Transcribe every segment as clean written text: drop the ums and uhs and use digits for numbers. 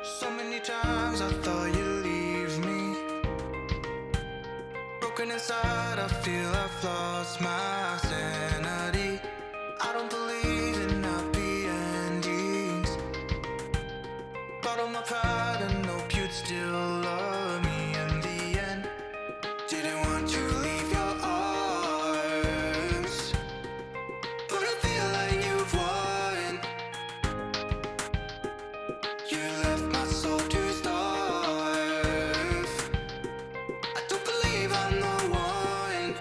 So many times I thought you'd leave me. Broken inside, I feel I've lost my sanity. I don't believe in happy endings. Bought all my pride and hope you'd still love me in the end. Didn't want to leave your arms, but I feel like you've won. You left my soul to starve. I don't believe I'm the one.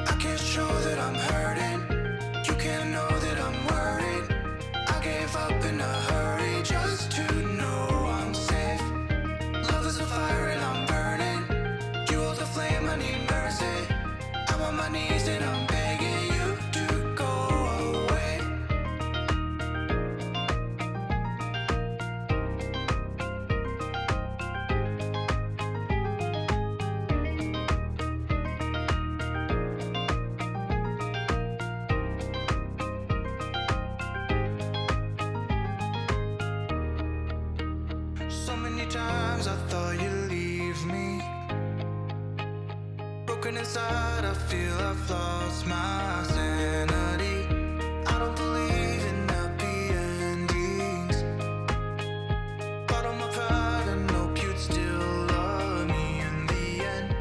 I can't show that I'm hurting. You can't know that I'm worried. I gave up in a hurry just to know I'm safe. Love is a fire and I'm burning. You hold the flame, I need mercy. I'm on my knees and I'm begging you to go away. So many times I thought you'd leave me. Broken inside, I feel I've lost my sanity. I don't believe in happy endings. Bought all my pride and hope you'd still love me in the end.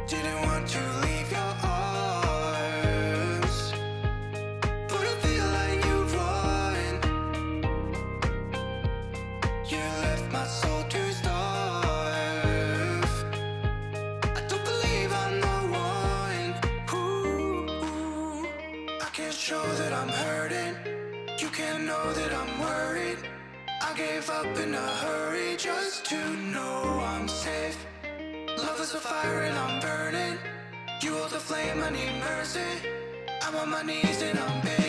Didn't want to leave your arms, but I feel like you've won. You left my soul to starve. I don't believe I'm the one. Ooh, I can't show that I'm hurting. You can't know that I'm worried. I gave up in a hurry just to know I'm safe. Love is a fire and I'm burning. You hold the flame, I need mercy. I'm on my knees and I'm begging.